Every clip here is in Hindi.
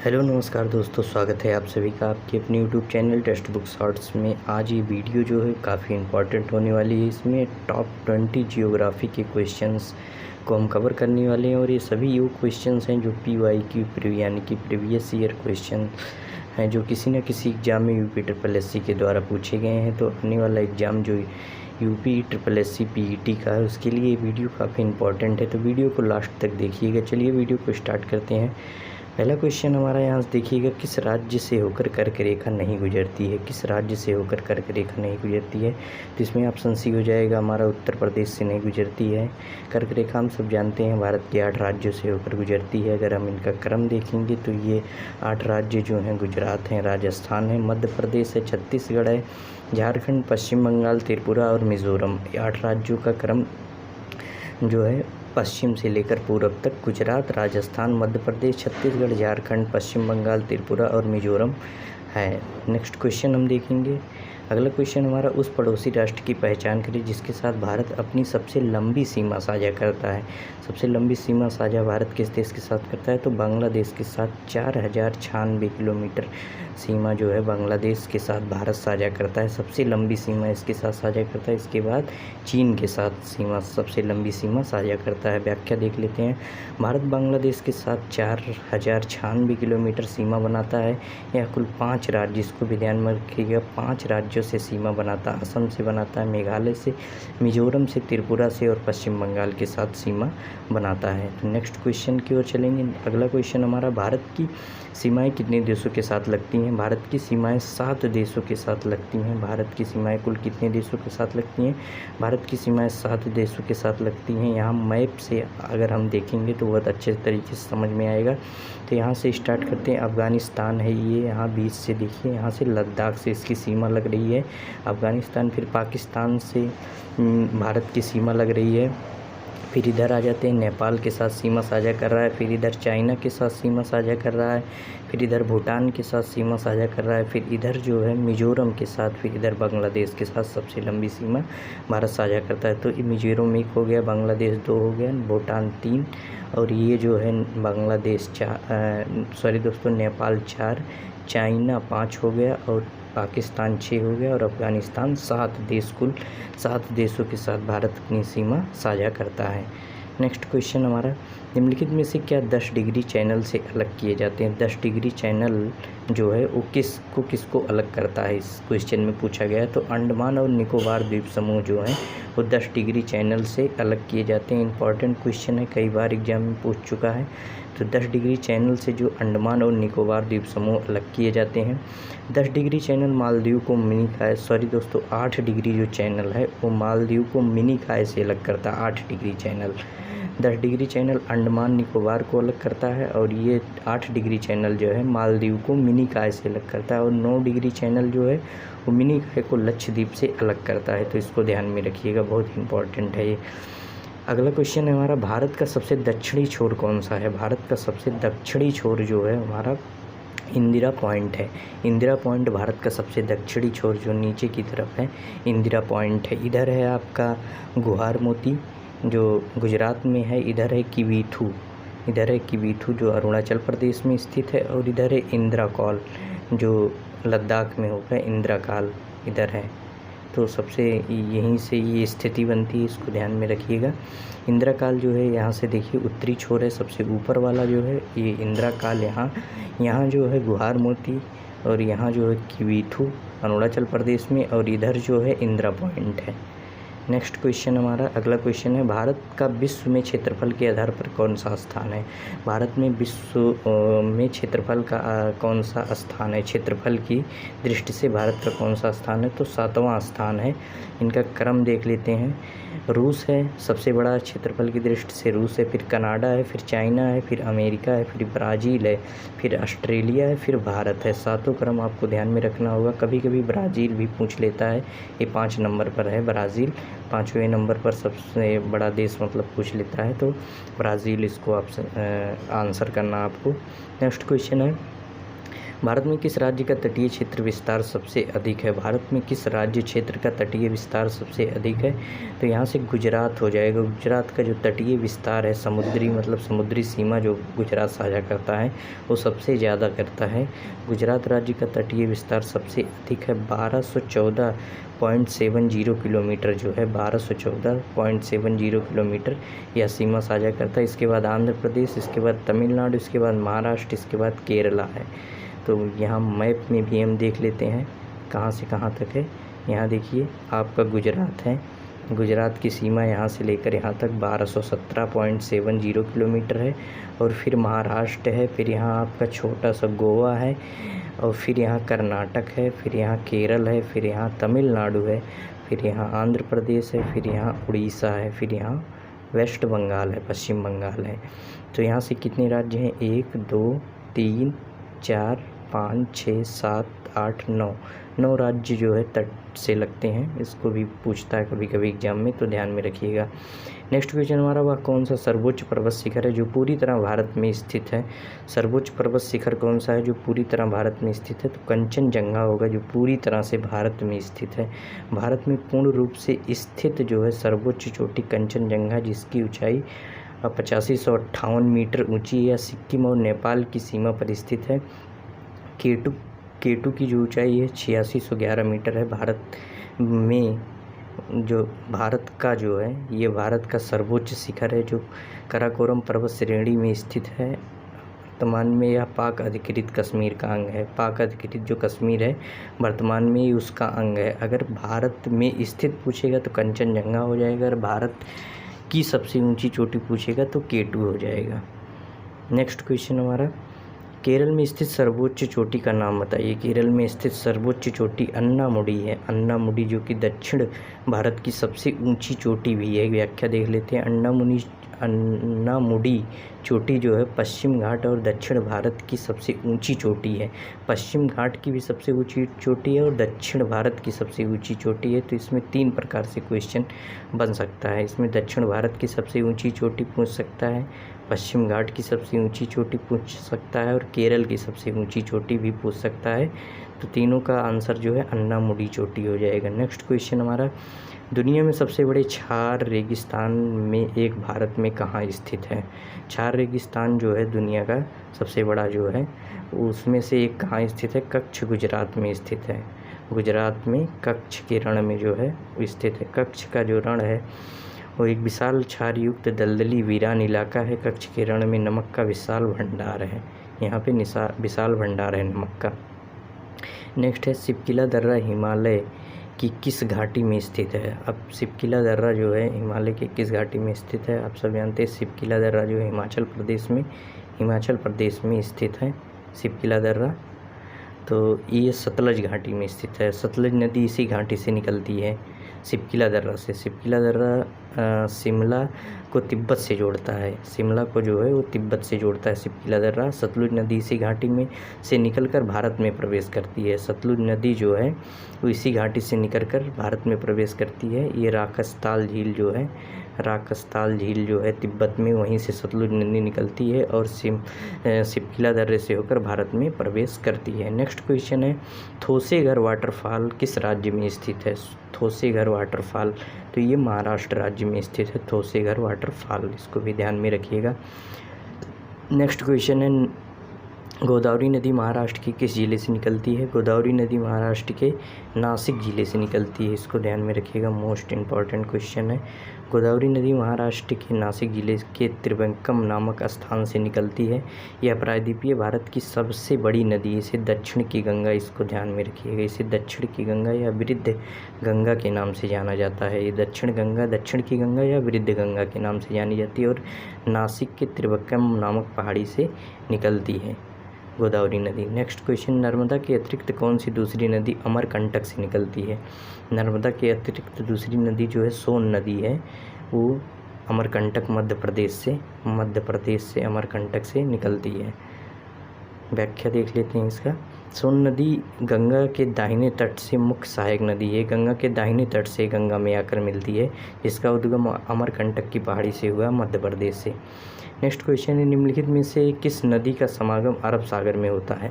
हेलो नमस्कार दोस्तों, स्वागत है आप सभी का आपके अपने YouTube channel text book shorts में। आज ये वीडियो जो है काफ़ी इम्पॉर्टेंट होने वाली है। इसमें टॉप 20 जियोग्राफी के क्वेश्चंस को हम कवर करने वाले हैं और ये सभी वो क्वेश्चंस हैं जो PYQ यानी कि प्रीवियस ईयर क्वेश्चन हैं, जो किसी न किसी एग्ज़ाम में UPSSC के द्वारा पूछे गए हैं। तो आने वाला एग्ज़ाम जो UPSSC PET का है, उसके लिए ये वीडियो काफ़ी इंपॉर्टेंट है, तो वीडियो को लास्ट तक देखिएगा। चलिए वीडियो को स्टार्ट करते हैं। पहला क्वेश्चन हमारा यहाँ से देखिएगा, किस राज्य से होकर कर्क रेखा नहीं गुजरती है? किस राज्य से होकर कर्क रेखा नहीं गुजरती है? तो इसमें ऑप्शन सी हो जाएगा हमारा, उत्तर प्रदेश से नहीं गुजरती है। कर्क रेखा हम सब जानते हैं भारत के 8 राज्यों से होकर गुजरती है। अगर हम इनका क्रम देखेंगे तो ये 8 राज्य जो हैं, गुजरात हैं, राजस्थान है, मध्य प्रदेश है, छत्तीसगढ़ है, झारखंड, पश्चिम बंगाल, त्रिपुरा और मिज़ोरम। 8 राज्यों का क्रम जो है पश्चिम से लेकर पूर्व तक गुजरात, राजस्थान, मध्य प्रदेश, छत्तीसगढ़, झारखंड, पश्चिम बंगाल, त्रिपुरा और मिज़ोरम है। नेक्स्ट क्वेश्चन हम देखेंगे। अगला क्वेश्चन हमारा, उस पड़ोसी राष्ट्र की पहचान करें जिसके साथ भारत अपनी सबसे लंबी सीमा साझा करता है। सबसे लंबी सीमा साझा भारत किस देश के साथ करता है? तो बांग्लादेश के साथ 4096 किलोमीटर सीमा जो है बांग्लादेश के साथ भारत साझा करता है। सबसे लंबी सीमा इसके साथ साझा करता है। इसके बाद चीन के साथ सीमा सबसे लंबी सीमा साझा करता है। व्याख्या देख लेते हैं। भारत बांग्लादेश के साथ 4096 किलोमीटर सीमा बनाता है। यह कुल 5 राज्य, इसको भी ध्यान में रखिएगा, 5 राज्यों से सीमा बनाता है। असम से बनाता है, मेघालय से, मिजोरम से, त्रिपुरा से और पश्चिम बंगाल के साथ सीमा बनाता है। तो नेक्स्ट क्वेश्चन की ओर चलेंगे। अगला क्वेश्चन हमारा, भारत की सीमाएं कितने देशों के साथ लगती हैं? भारत की सीमाएं 7 देशों के साथ लगती हैं। भारत की सीमाएं कुल कितने देशों के साथ लगती हैं? भारत की सीमाएं 7 देशों के साथ लगती हैं। यहाँ मैप से अगर हम देखेंगे तो बहुत अच्छे तरीके से समझ में आएगा। तो यहाँ से स्टार्ट करते हैं। अफ़गानिस्तान है ये, यहाँ बीच से देखिए, यहाँ से लद्दाख से इसकी सीमा लग रही है अफ़गानिस्तान। फिर पाकिस्तान से भारत की सीमा लग रही है। फिर इधर आ जाते हैं, नेपाल के साथ सीमा साझा कर रहा है। फिर इधर चाइना के साथ सीमा साझा कर रहा है। फिर इधर भूटान के साथ सीमा साझा कर रहा है। फिर इधर जो है मिजोरम के साथ, फिर इधर बांग्लादेश के साथ सबसे लंबी सीमा भारत साझा करता है। तो ये मिजोरम 1 हो गया, बांग्लादेश 2 हो गया, भूटान 3 और ये जो है बांग्लादेश नेपाल 4, चाइना 5 हो गया और पाकिस्तान 6 हो गया और अफ़गानिस्तान 7 देश, कुल 7 देशों के साथ भारत अपनी सीमा साझा करता है। नेक्स्ट क्वेश्चन हमारा, निम्नलिखित में से क्या 10 डिग्री चैनल से अलग किए जाते हैं? 10 डिग्री चैनल जो है वो किसको अलग करता है, इस क्वेश्चन में पूछा गया है। तो अंडमान और निकोबार द्वीप समूह जो हैं वो 10 डिग्री चैनल से अलग किए जाते हैं। इंपॉर्टेंट क्वेश्चन है, कई बार एग्जाम में पूछ चुका है। तो 10 डिग्री चैनल से जो अंडमान और निकोबार द्वीप समूह अलग किए जाते हैं। 10 डिग्री चैनल मालदीव को मिनी काय 8 डिग्री जो चैनल है वो मालदीव को मिनी काय से अलग करता है। 8 degree channel, 10 degree channel Andaman Nicobar को अलग करता है और ये 8 डिग्री चैनल जो है मालदीव को मिनी काय से अलग करता है। और 9 डिग्री चैनल जो है वो मिनी काय को लक्षद्वीप से अलग करता है। तो इसको ध्यान में रखिएगा, बहुत इंपॉर्टेंट है ये। अगला क्वेश्चन है हमारा, भारत का सबसे दक्षिणी छोर कौन सा है? भारत का सबसे दक्षिणी छोर जो है हमारा इंदिरा पॉइंट है। इंदिरा पॉइंट भारत का सबसे दक्षिणी छोर जो नीचे की तरफ है, इंदिरा पॉइंट है। इधर है आपका गुहार मोती जो गुजरात में है। इधर है किवीथू जो अरुणाचल प्रदेश में स्थित है। और इधर है इंदिरा कॉल जो लद्दाख में होगा, इंदिरा काल इधर है। तो सबसे यहीं से ये स्थिति बनती है, इसको ध्यान में रखिएगा। इंदिरा काल जो है यहाँ से देखिए उत्तरी छोर है, सबसे ऊपर वाला जो है ये इंदिरा काल। यहाँ जो है गुहार मोती और यहाँ जो है किवीथू अरुणाचल प्रदेश में और इधर जो है इंदिरा पॉइंट है। नेक्स्ट क्वेश्चन हमारा, अगला क्वेश्चन है, भारत का विश्व में क्षेत्रफल के आधार पर कौन सा स्थान है? भारत में विश्व में क्षेत्रफल का कौन सा स्थान है? क्षेत्रफल की दृष्टि से भारत का कौन सा स्थान है? तो 7वां स्थान है। इनका क्रम देख लेते हैं। रूस है सबसे बड़ा क्षेत्रफल की दृष्टि से, रूस है, फिर कनाडा है, फिर चाइना है, फिर अमेरिका है, फिर ब्राज़ील है, फिर ऑस्ट्रेलिया है, फिर भारत है। 7 क्रम आपको ध्यान में रखना होगा। कभी कभी ब्राज़ील भी पूछ लेता है, ये 5 नंबर पर है ब्राज़ील, 5वें नंबर पर सबसे बड़ा देश मतलब पूछ लेता है। तो ब्राज़ील इसको आप आंसर करना आपको। नेक्स्ट क्वेश्चन है, भारत में किस राज्य का तटीय क्षेत्र विस्तार सबसे अधिक है? भारत में किस राज्य क्षेत्र का तटीय विस्तार सबसे अधिक है? तो यहाँ से गुजरात हो जाएगा। गुजरात का जो तटीय विस्तार है, समुद्री मतलब समुद्री सीमा जो गुजरात साझा करता है वो सबसे ज़्यादा करता है। गुजरात राज्य का तटीय विस्तार सबसे अधिक है, 1214.70 किलोमीटर जो है 1214.70 किलोमीटर यह सीमा साझा करता है। इसके बाद आंध्र प्रदेश, इसके बाद तमिलनाडु, इसके बाद महाराष्ट्र, इसके बाद केरला है। तो यहाँ मैप में भी हम देख लेते हैं कहाँ से कहाँ तक है। यहाँ देखिए आपका गुजरात है, गुजरात की सीमा यहाँ से लेकर यहाँ तक 1217.70 किलोमीटर है। और फिर महाराष्ट्र है, फिर यहाँ आपका छोटा सा गोवा है, और फिर यहाँ कर्नाटक है, फिर यहाँ केरल है, फिर यहाँ तमिलनाडु है, फिर यहाँ आंध्र प्रदेश है, फिर यहाँ उड़ीसा है, फिर यहाँ वेस्ट बंगाल है, पश्चिम बंगाल है। तो यहाँ से कितने राज्य हैं? 1 2 3 4 5 6 7 8 9 राज्य जो है तट से लगते हैं। इसको भी पूछता है कभी कभी एग्जाम में, तो ध्यान में रखिएगा। नेक्स्ट क्वेश्चन हमारा, वह कौन सा सर्वोच्च पर्वत शिखर है जो पूरी तरह भारत में स्थित है? सर्वोच्च पर्वत शिखर कौन सा है जो पूरी तरह भारत में स्थित है? तो कंचनजंगा होगा, जो पूरी तरह से भारत में स्थित है। भारत में पूर्ण रूप से स्थित जो है सर्वोच्च चोटी कंचनजंगा, जिसकी ऊंचाई 8558 मीटर ऊंची है, सिक्किम और नेपाल की सीमा पर स्थित है। केटू की जो ऊंचाई है 8611 मीटर है। भारत में जो भारत का जो है ये भारत का सर्वोच्च शिखर है, जो काराकोरम पर्वत श्रेणी में स्थित है। वर्तमान में यह पाक अधिकृत कश्मीर का अंग है। पाक अधिकृत जो कश्मीर है वर्तमान में ही उसका अंग है। अगर भारत में स्थित पूछेगा तो कंचनजंगा हो जाएगा, अगर भारत की सबसे ऊंची चोटी पूछेगा तो केटू हो जाएगा। नेक्स्ट क्वेश्चन हमारा, केरल में स्थित सर्वोच्च चोटी का नाम बताइए। केरल में स्थित सर्वोच्च चोटी अन्नामुडी है। अन्नामुडी जो कि दक्षिण भारत की सबसे ऊंची चोटी भी है। व्याख्या देख लेते हैं। अन्नामुडी चोटी जो है पश्चिम घाट और दक्षिण भारत की सबसे ऊंची चोटी है। पश्चिम घाट की भी सबसे ऊंची चोटी है और दक्षिण भारत की सबसे ऊंची चोटी है। तो इसमें 3 प्रकार से क्वेश्चन बन सकता है। इसमें दक्षिण भारत की सबसे ऊंची चोटी पूछ सकता है, पश्चिम घाट की सबसे ऊंची चोटी पूछ सकता है, और केरल की सबसे ऊंची चोटी भी पूछ सकता है। तो तीनों का आंसर जो है अन्नामुडी चोटी हो जाएगा। नेक्स्ट क्वेश्चन हमारा, दुनिया में सबसे बड़े क्षार रेगिस्तान में एक भारत में कहाँ स्थित है? क्षार रेगिस्तान जो है दुनिया का सबसे बड़ा जो है उसमें से एक कहाँ स्थित है? कच्छ गुजरात में स्थित है। गुजरात में कच्छ के रण में जो है वो स्थित है। कच्छ का जो रण है वो एक विशाल क्षार युक्त दलदली वीरान इलाका है। कच्छ के रण में नमक का विशाल भंडार है। यहाँ पे विशाल भंडार है नमक का। नेक्स्ट है, सिपकिला दर्रा हिमालय की किस घाटी में स्थित है? अब सिपकिला दर्रा जो है हिमालय के किस घाटी में स्थित है? आप सब जानते हैं सिपकिला दर्रा जो है हिमाचल प्रदेश में स्थित है सिपकिला दर्रा। तो ये सतलज घाटी में स्थित है। सतलज नदी इसी घाटी से निकलती है सिपकिला दर्रा से। सिपकिला दर्रा शिमला को तिब्बत से जोड़ता है। शिमला को जो है वो तिब्बत से जोड़ता है सिपकिला दर्रा। सतलुज नदी इसी घाटी में से निकलकर भारत में प्रवेश करती है। सतलुज नदी जो है वो इसी घाटी से निकलकर भारत में प्रवेश करती है। ये राकसताल झील जो है तिब्बत में, वहीं से सतलुज नदी निकलती है और सिपकिला दर्रे से होकर भारत में प्रवेश करती है। नेक्स्ट क्वेश्चन है, थोसेघर वाटरफॉल किस राज्य में स्थित है? थोसेघर वाटरफॉल तो ये महाराष्ट्र राज्य में स्थित है थोसेघर वाटरफॉल, इसको भी ध्यान में रखिएगा। नेक्स्ट क्वेश्चन है, गोदावरी नदी महाराष्ट्र के किस जिले से निकलती है? गोदावरी नदी महाराष्ट्र के नासिक जिले से निकलती है, इसको ध्यान में रखिएगा। मोस्ट इम्पॉर्टेंट क्वेश्चन है। गोदावरी नदी महाराष्ट्र के नासिक जिले के त्रिवेंकम नामक स्थान से निकलती है। यह प्रायद्वीपीय भारत की सबसे बड़ी नदी है। इसे दक्षिण की गंगा, इसको ध्यान में रखिएगा, इसे दक्षिण की गंगा या वृद्ध गंगा के नाम से जाना जाता है। ये दक्षिण की गंगा या वृद्ध गंगा के नाम से जानी जाती है और नासिक के त्रिवेंकम नामक पहाड़ी से निकलती है गोदावरी नदी। नेक्स्ट क्वेश्चन, नर्मदा के अतिरिक्त कौन सी दूसरी नदी अमरकंटक से निकलती है? नर्मदा के अतिरिक्त दूसरी नदी जो है सोन नदी है, वो अमरकंटक मध्य प्रदेश से अमरकंटक से निकलती है। व्याख्या देख लेते हैं इसका। सोन नदी गंगा के दाहिने तट से मुख्य सहायक नदी है। गंगा के दाहिने तट से गंगा में आकर मिलती है, जिसका उद्गम अमरकंटक की पहाड़ी से हुआ मध्य प्रदेश से। नेक्स्ट क्वेश्चन है, निम्नलिखित में से किस नदी का समागम अरब सागर में होता है?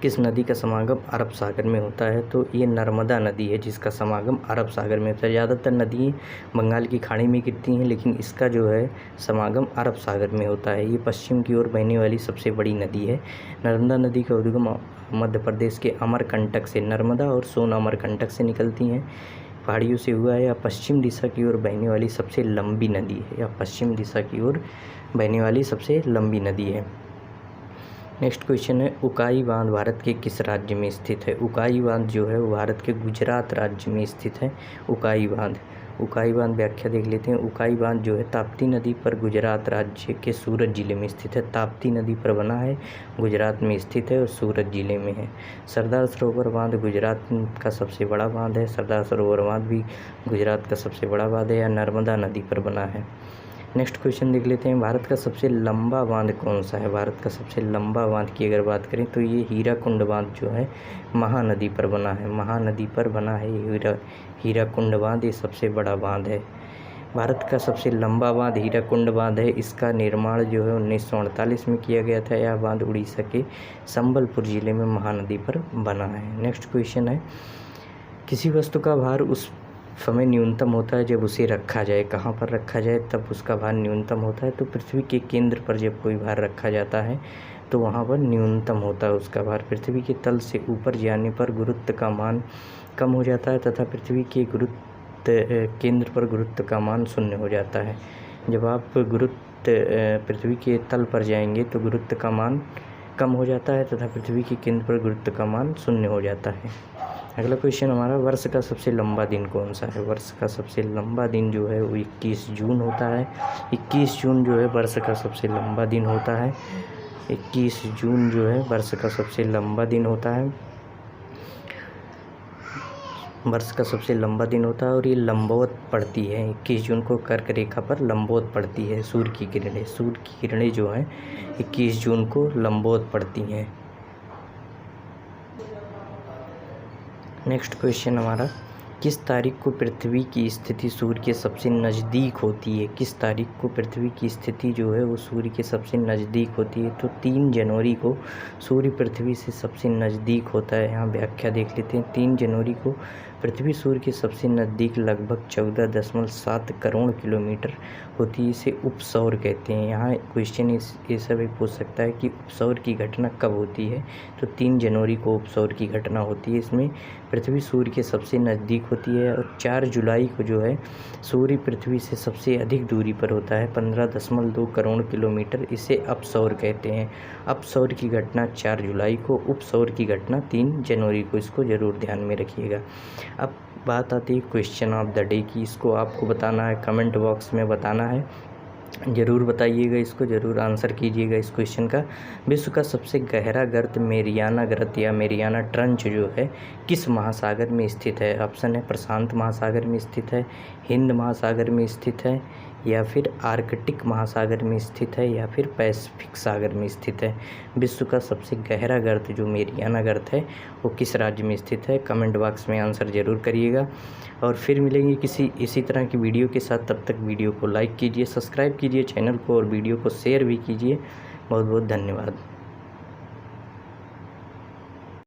किस नदी का समागम अरब सागर में होता है? तो ये नर्मदा नदी है जिसका समागम अरब सागर में होता है। ज़्यादातर नदी बंगाल की खाड़ी में गिरती हैं, लेकिन इसका जो है समागम अरब सागर में होता है। ये पश्चिम की ओर बहने वाली सबसे बड़ी नदी है। नर्मदा नदी का उद्गम मध्य प्रदेश के अमरकंटक से, नर्मदा और सोन अमरकंटक से निकलती हैं, पहाड़ियों से हुआ है। या पश्चिम दिशा की ओर बहने वाली सबसे लंबी नदी है, या पश्चिम दिशा की ओर बहने वाली सबसे लंबी नदी है। नेक्स्ट क्वेश्चन है, उकाई बांध भारत के किस राज्य में स्थित है? उकाई बांध जो है वो भारत के गुजरात राज्य में स्थित है। उकाई बांध व्याख्या देख लेते हैं। उकाई बांध जो है ताप्ती नदी पर गुजरात राज्य के सूरत जिले में स्थित है। ताप्ती नदी पर बना है, गुजरात में स्थित है और सूरत जिले में है। सरदार सरोवर बांध गुजरात का सबसे बड़ा बांध है। सरदार सरोवर बांध भी गुजरात का सबसे बड़ा बांध है, या नर्मदा नदी पर बना है। नेक्स्ट क्वेश्चन देख लेते हैं, भारत का सबसे लंबा बांध कौन सा है? भारत का सबसे लंबा बांध की अगर बात करें तो ये हीराकुंड बांध जो है महानदी पर बना है। महानदी पर बना है हीराकुंड बांध, ये सबसे बड़ा बांध है। भारत का सबसे लंबा बांध हीराकुंड बांध है। इसका निर्माण जो है 1948 में किया गया था। यह बांध उड़ीसा के संबलपुर जिले में महानदी पर बना है। नेक्स्ट क्वेश्चन है, किसी वस्तु का भार उस समय न्यूनतम होता है जब उसे रखा जाए। कहाँ पर रखा जाए तब उसका भार न्यूनतम होता है? तो पृथ्वी के केंद्र पर जब कोई भार रखा जाता है तो वहाँ पर न्यूनतम होता है उसका भार। पृथ्वी के तल से ऊपर जाने पर गुरुत्व का मान कम हो जाता है तथा पृथ्वी के केंद्र पर गुरुत्व का मान 0 हो जाता है। जब आप पृथ्वी के तल पर जाएंगे तो गुरुत्व का मान कम हो जाता है तथा पृथ्वी के केंद्र पर गुरुत्व का मान 0 हो जाता है। अगला क्वेश्चन हमारा, वर्ष का सबसे लंबा दिन कौन सा है? वर्ष का सबसे लंबा दिन जो है वो 21 जून होता है। 21 जून जो है वर्ष का सबसे लंबा दिन होता है। 21 जून जो है वर्ष का सबसे लंबा दिन होता है। वर्ष का सबसे लंबा दिन होता है और ये लंबवत पड़ती है। 21 जून को कर्क रेखा पर लंबवत पड़ती है सूर्य की किरणें जो हैं 21 जून को लंबवत पड़ती हैं। नेक्स्ट क्वेश्चन हमारा, किस तारीख को पृथ्वी की स्थिति सूर्य के सबसे नज़दीक होती है? किस तारीख को पृथ्वी की स्थिति जो है वो सूर्य के सबसे नज़दीक होती है? तो 3 जनवरी को सूर्य पृथ्वी से सबसे नज़दीक होता है। यहाँ व्याख्या देख लेते हैं। 3 जनवरी को पृथ्वी सूर्य के सबसे नज़दीक लगभग 14.7 करोड़ किलोमीटर होती है। इसे उपसौर कहते हैं। यहाँ क्वेश्चन ये सब पूछ सकता है कि उपसौर की घटना कब होती है? तो 3 जनवरी को उपसौर की घटना होती है। इसमें पृथ्वी सूर्य के सबसे नज़दीक होती है। और 4 जुलाई को जो है सूर्य पृथ्वी से सबसे अधिक दूरी पर होता है, 15.2 करोड़ किलोमीटर। इसे अपसौर कहते हैं। अपसौर की घटना 4 जुलाई को, उपसौर की घटना 3 जनवरी को। इसको ज़रूर ध्यान में रखिएगा। अब बात आती है क्वेश्चन ऑफ द डे की। इसको आपको बताना है, कमेंट बॉक्स में बताना है, ज़रूर बताइएगा, इसको ज़रूर आंसर कीजिएगा इस क्वेश्चन का। विश्व का सबसे गहरा गर्त मेरियाना गर्त या मेरियाना ट्रंच जो है किस महासागर में स्थित है? ऑप्शन है, प्रशांत महासागर में स्थित है, हिंद महासागर में स्थित है, या फिर आर्कटिक महासागर में स्थित है, या फिर पैसिफिक सागर में स्थित है। विश्व का सबसे गहरा गर्त जो मेरियाना गर्त है वो किस राज्य में स्थित है? कमेंट बॉक्स में आंसर ज़रूर करिएगा। और फिर मिलेंगे किसी इसी तरह की वीडियो के साथ। तब तक वीडियो को लाइक कीजिए, सब्सक्राइब कीजिए चैनल को, और वीडियो को शेयर भी कीजिए। बहुत बहुत धन्यवाद।